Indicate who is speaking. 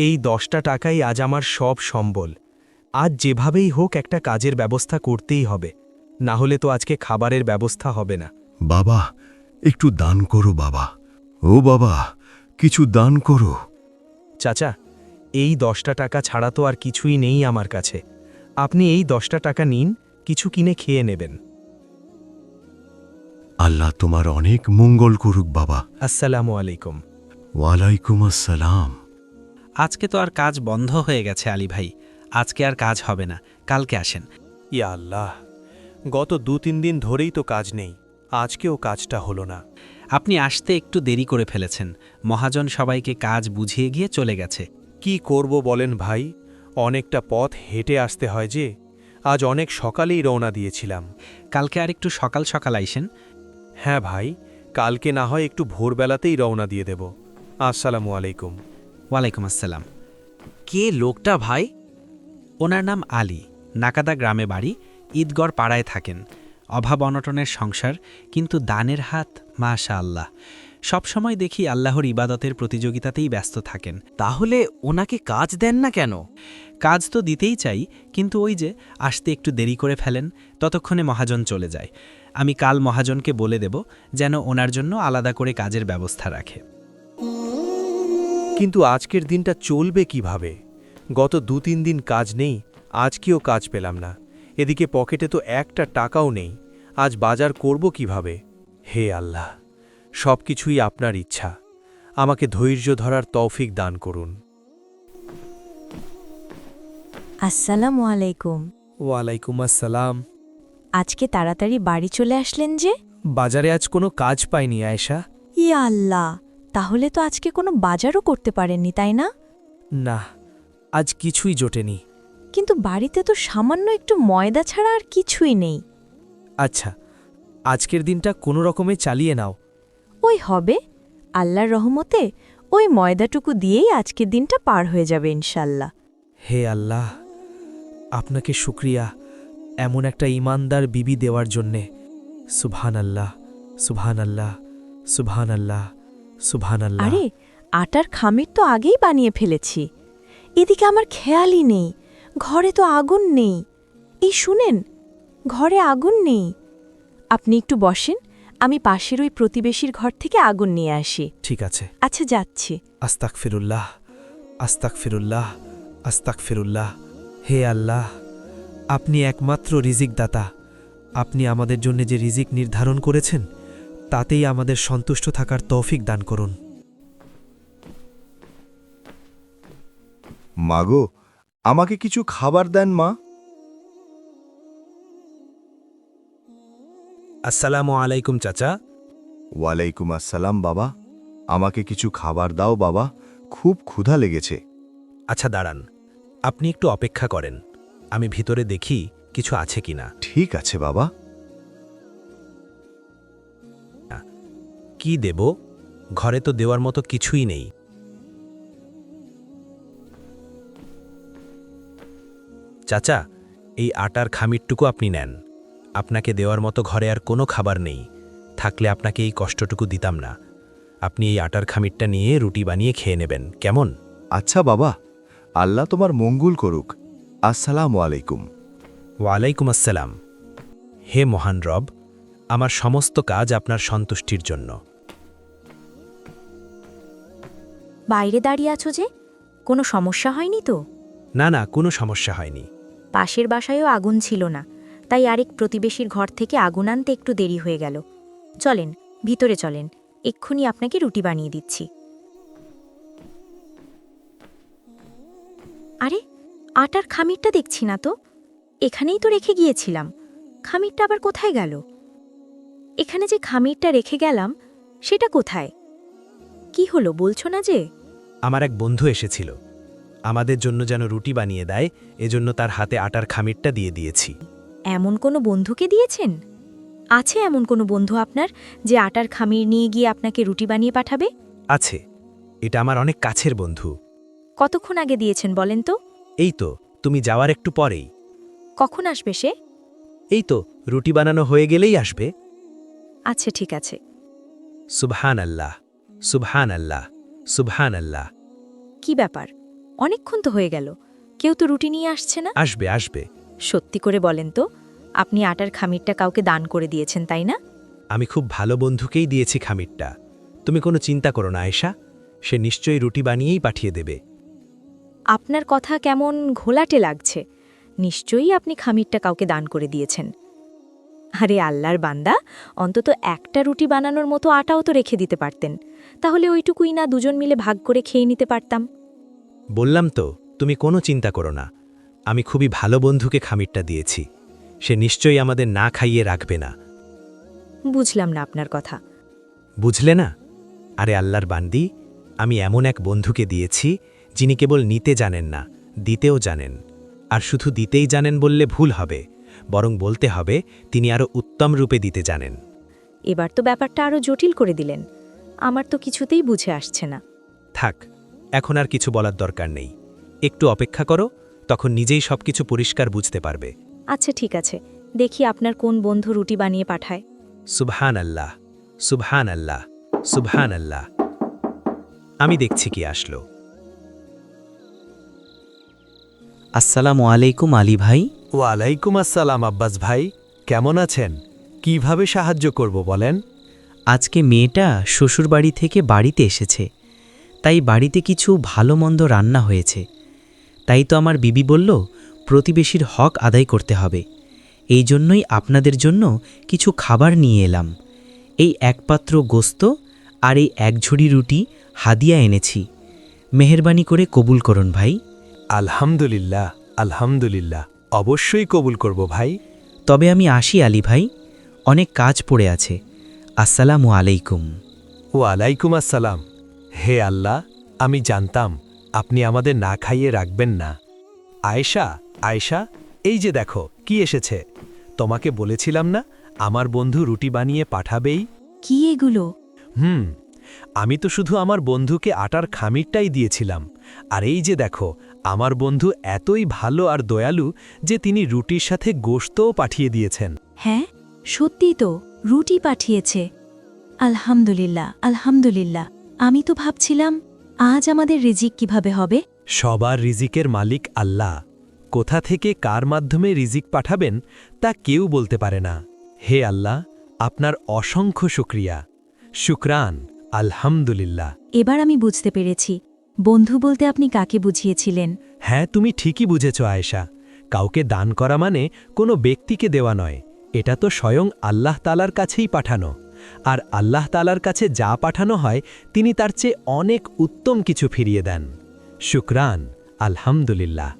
Speaker 1: এই 10টা টাকাই আজ আমার সব সম্বল। আজ যেভাবেই হোক একটা কাজের ব্যবস্থা করতেই হবে, না হলে তো আজকে খাবারের ব্যবস্থা হবে না।
Speaker 2: বাবা, একটু দান করো বাবা। ও বাবা, কিছু দান করো।
Speaker 1: চাচা, এই 10টা টাকা ছাড়া তো আর কিছুই নেই আমার কাছে। আপনি এই 10টা টাকা নিন, কিছু কিনে খেয়ে নেবেন।
Speaker 2: আল্লাহ তোমার অনেক মঙ্গল করুক বাবা।
Speaker 1: আসসালামু আলাইকুম।
Speaker 2: ওয়ালাইকুম আসসালাম।
Speaker 3: আজকে তো আর কাজ বন্ধ হয়ে গেছে আলী ভাই, আজকে আর কাজ হবে না, কালকে আসেন।
Speaker 1: ইয়া আল্লাহ, গত 2-3 দিন ধরেই তো কাজ নেই, আজকেও কাজটা হলো না।
Speaker 3: আপনি আসতে একটু দেরি করে ফেলেছেন, মহাজন সবাইকে কাজ বুঝিয়ে গিয়ে চলে গেছে।
Speaker 1: কি করব বলেন ভাই, অনেকটা পথ হেঁটে আসতে হয় যে। আজ অনেক সকালেই রওনা দিয়েছিলাম।
Speaker 3: কালকে আর একটু সকাল সকাল আইসেন।
Speaker 1: হ্যাঁ ভাই, কালকে না হয় একটু ভোরবেলাতেই রওনা দিয়ে দেব। আসসালামু আলাইকুম।
Speaker 3: ওয়ালাইকুম আসসালাম।
Speaker 4: কে লোকটা ভাই?
Speaker 3: ওনার নাম আলী, নাকাদা গ্রামে বাড়ি, ঈদগড় পাড়ায় থাকেন। অভাব অনটনের সংসার, কিন্তু দানের হাত মাশা আল্লাহ। সবসময় দেখি আল্লাহর ইবাদতের প্রতিযোগিতাতেই ব্যস্ত থাকেন।
Speaker 4: তাহলে ওনাকে কাজ দেন না কেন?
Speaker 3: কাজ তো দিতেই চাই, কিন্তু ওই যে আসতে একটু দেরি করে ফেলেন, ততক্ষণে মহাজন চলে যায়। আমি কাল মহাজনকে বলে দেব যেন ওনার জন্য আলাদা করে কাজের ব্যবস্থা রাখে।
Speaker 1: কিন্তু আজকের দিনটা চলবে কিভাবে? গত 2-3 দিন কাজ নেই, আজকেও কাজ পেলাম না। এদিকে পকেটে তো একটা টাকাও নেই। আজ বাজার করব কিভাবে? হে আল্লাহ, সব কিছুই আপনার ইচ্ছা। আমাকে ধৈর্য ধরার তৌফিক দান করুন।
Speaker 5: আসসালামু আলাইকুম।
Speaker 1: ওয়ালাইকুম আসসালাম।
Speaker 5: আজকে তাড়াতাড়ি বাড়ি চলে আসলেন যে?
Speaker 1: বাজারে আজ কোনো কাজ পাইনি আয়েশা।
Speaker 5: ইয়া আল্লাহ, তাহলে তো আজকে কোনো বাজারও করতে পারেননি, তাই না?
Speaker 1: না, আজ কিছুই জোটেনি।
Speaker 5: কিন্তু বাড়িতে তো সামান্য একটু ময়দা ছাড়া আর কিছুই নেই।
Speaker 1: আচ্ছা, আজকের দিনটা কোনো রকমে চালিয়ে নাও।
Speaker 5: ওই হবে, আল্লাহর রহমতে ওই ময়দাটুকু দিয়েই আজকের দিনটা পার হয়ে যাবে ইনশাল্লাহ।
Speaker 1: হে আল্লাহ, আপনাকে শুক্রিয়া এমন একটা ইমানদার বিবি দেওয়ার জন্যে। সুবহান আল্লাহ, সুবহান আল্লাহ, সুবহান আল্লাহ, সুবহান আল্লাহ।
Speaker 5: আরে, আটার খামির তো আগেই বানিয়ে ফেলেছি। এদিকে আমার খেয়ালই নেই, ঘরে তো আগুন নেই। এই শুনেন, ঘরে আগুন নেই। আপনি একটু বসেন, আমি পাশের ওই প্রতিবেশীর ঘর থেকে আগুন নিয়ে আসি।
Speaker 1: ঠিক আছে।
Speaker 5: আচ্ছা, যাচ্ছি।
Speaker 1: আস্তাগফিরুল্লাহ, আস্তাগফিরুল্লাহ, আস্তাগফিরুল্লাহ। হে আল্লাহ, আপনি একমাত্র রিজিক দাতা। আপনি আমাদের জন্য যে রিজিক নির্ধারণ করেছেন, তাতেই আমাদের সন্তুষ্ট থাকার তৌফিক দান করুন।
Speaker 2: মাগো, আমাকে কিছু খাবার দেন মা।
Speaker 1: আসসালামু আলাইকুম চাচা।
Speaker 2: ওয়ালাইকুম আসসালাম বাবা। আমাকে কিছু খাবার দাও বাবা, খুব ক্ষুধা লেগেছে।
Speaker 1: আচ্ছা দাঁড়ান, আপনি একটু অপেক্ষা করেন, আমি ভিতরে দেখি কিছু আছে কিনা।
Speaker 2: ঠিক আছে বাবা।
Speaker 1: কি দেব? ঘরে তো দেওয়ার মতো কিছুই নেই। চাচা, এই আটার খামিরটুকু আপনি নেন। আপনাকে দেওয়ার মতো ঘরে আর কোনো খাবার নেই, থাকলে আপনাকে এই কষ্টটুকু দিতাম না। আপনি এই আটার খামিরটা নিয়ে রুটি বানিয়ে খেয়ে নেবেন, কেমন?
Speaker 2: আচ্ছা বাবা, আল্লাহ তোমার মঙ্গল করুক। আসসালামু আলাইকুম।
Speaker 1: ওয়ালাইকুম আসসালাম। হে মহান রব, আমার সমস্ত কাজ আপনার সন্তুষ্টির জন্য।
Speaker 6: বাইরে দাঁড়িয়ে আছো যে, কোনো সমস্যা হয়নি তো?
Speaker 1: না না, কোনো সমস্যা হয়নি।
Speaker 6: পাশের বাসায়ও আগুন ছিল না, তাই আরেক প্রতিবেশীর ঘর থেকে আগুন আনতে একটু দেরি হয়ে গেল। চলেন, ভিতরে চলেন, এক্ষুনি আপনাকে রুটি বানিয়ে দিচ্ছি। আরে, আটার খামিরটা দেখছি না তো। এখানেই তো রেখে গিয়েছিলাম, খামিরটা আবার কোথায় গেল? এখানে যে খামিরটা রেখে গেলাম, সেটা কোথায়? কি হলো বলছো না যে?
Speaker 1: আমার এক বন্ধু এসেছিল, আমাদের জন্য যেন রুটি বানিয়ে দেয়, এজন্য তার হাতে আটার খামিরটা দিয়ে দিয়েছি।
Speaker 6: এমন কোনো বন্ধুকে দিয়েছেন? আছে এমন কোনো বন্ধু আপনার যে আটার খামির নিয়ে গিয়ে আপনাকে রুটি বানিয়ে পাঠাবে?
Speaker 1: আছে, এটা আমার অনেক কাছের বন্ধু।
Speaker 6: কতক্ষণ আগে দিয়েছেন বলেন তো?
Speaker 1: এই তো, তুমি যাওয়ার একটু পরেই।
Speaker 6: কখন আসবে সে?
Speaker 1: এই তো, রুটি বানানো হয়ে গেলেই আসবে।
Speaker 6: আচ্ছা, ঠিক আছে।
Speaker 1: সুবহান আল্লাহ, সুবহান আল্লাহ, সুবহান আল্লাহ।
Speaker 6: কি ব্যাপার, অনেকক্ষণ তো হয়ে গেল, কেউ তো রুটি নিয়ে আসছে না।
Speaker 1: আসবে আসবে।
Speaker 6: সত্যি করে বলেন তো, আপনি আটার খামিরটা কাউকে দান করে দিয়েছেন, তাই না?
Speaker 1: আমি খুব ভালো বন্ধুকেই দিয়েছি খামিরটা। তুমি কোনো চিন্তা করো না আয়েশা, সে নিশ্চয়ই রুটি বানিয়েই পাঠিয়ে দেবে।
Speaker 6: আপনার কথা কেমন ঘোলাটে লাগছে। নিশ্চয়ই আপনি খামিরটা কাউকে দান করে দিয়েছেন। আরে আল্লাহর বান্দা, অন্তত একটা রুটি বানানোর মতো আটাও তো রেখে দিতে পারতেন, তাহলে ওইটুকুই না দুজন মিলে ভাগ করে খেয়ে নিতে পারতাম।
Speaker 1: বললাম তো, তুমি কোনো চিন্তা করো না। আমি খুবই ভালো বন্ধুকে খামিরটা দিয়েছি, সে নিশ্চয়ই আমাদের না খাইয়ে রাখবে না।
Speaker 6: বুঝলাম না আপনার কথা।
Speaker 1: বুঝলে না? আরে আল্লাহর বান্দি, আমি এমন এক বন্ধুকে দিয়েছি যিনি কেবল নিতে জানেন না, দিতেও জানেন। আর শুধু দিতেই জানেন বললে ভুল হবে, বরং বলতে হবে তিনি আরও উত্তম রূপে দিতে জানেন।
Speaker 6: এবার তো ব্যাপারটা আরও জটিল করে দিলেন। আমার তো কিছুতেই বুঝে আসছে না।
Speaker 1: থাক, এখন আর কিছু বলার দরকার নেই। একটু অপেক্ষা করো, তখন নিজেই সবকিছু পরিষ্কার বুঝতে পারবে।
Speaker 6: আচ্ছা ঠিক আছে, দেখি আপনার কোন বন্ধু রুটি বানিয়ে পাঠায়।
Speaker 1: সুবহান আল্লাহ, সুবহান আল্লাহ, সুবহান আল্লাহ। আমি দেখছি কি আসলো।
Speaker 4: আসসালামু আলাইকুম আলী ভাই।
Speaker 1: ওয়ালাইকুম আসসালাম আব্বাস ভাই, কেমন আছেন? কিভাবে সাহায্য করব বলেন?
Speaker 4: আজকে মেয়েটা শ্বশুরবাড়ি থেকে বাড়িতে এসেছে, তাই বাড়িতে কিছু ভালো মন্দ রান্না হয়েছে। তাই তো আমার বিবি বলল প্রতিবেশীর হক আদায় করতে হবে। এই জন্যই আপনাদের জন্য কিছু খাবার নিয়ে এলাম। এই এক পাত্র গোস্ত আর এই এক ঝুড়ি রুটি হাদিয়া এনেছি। মেহেরবানি করে কবুল করুন ভাই।
Speaker 1: আলহামদুলিল্লাহ, আলহামদুলিল্লাহ, অবশ্যই কবুল করব ভাই।
Speaker 4: তবে আমি আসি আলী ভাই, অনেক কাজ পড়ে আছে। আসসালামু আলাইকুম।
Speaker 1: ওয়ালাইকুম আসসালাম। হে আল্লাহ, আমি জানতাম আপনি আমাদের না খাইয়ে রাখবেন না। আয়েশা, আয়েশা, এই যে দেখো কি এসেছে। তোমাকে বলেছিলাম না আমার বন্ধু রুটি বানিয়ে পাঠাবেই।
Speaker 5: কি এগুলো?
Speaker 1: আমি তো শুধু আমার বন্ধুকে আটার খামিরটাই দিয়েছিলাম। আর এই যে দেখো, আমার বন্ধু এতই ভালো আর দয়ালু যে তিনি রুটির সাথে গোশতও পাঠিয়ে দিয়েছেন।
Speaker 5: হ্যাঁ, সত্যি তো, রুটি পাঠিয়েছে। আলহামদুলিল্লাহ, আলহামদুলিল্লাহ। আমি তো ভাবছিলাম আজ আমাদের রিজিক কিভাবে হবে।
Speaker 1: সবার রিজিকের মালিক আল্লাহ। কোথা থেকে কার মাধ্যমে রিজিক পাঠাবেন তা কেউ বলতে পারে না। হে আল্লাহ, আপনার অসংখ্য শুকরিয়া। শুকরান, আলহামদুলিল্লাহ।
Speaker 5: এবার আমি বুঝতে পেরেছি বন্ধু বলতে আপনি কাকে বুঝিয়েছিলেন।
Speaker 1: হ্যাঁ, তুমি ঠিকই বুঝেছ আয়েশা। কাউকে দান করা মানে কোনো ব্যক্তিকে দেওয়া নয়, এটা তো স্বয়ং আল্লাহ তালার কাছেই পাঠানো। আর আল্লাহ তালার কাছে যা পাঠানো হয় তিনি তার চেয়ে অনেক উত্তম কিছু ফিরিয়ে দেন। শুকরান, আলহামদুলিল্লাহ।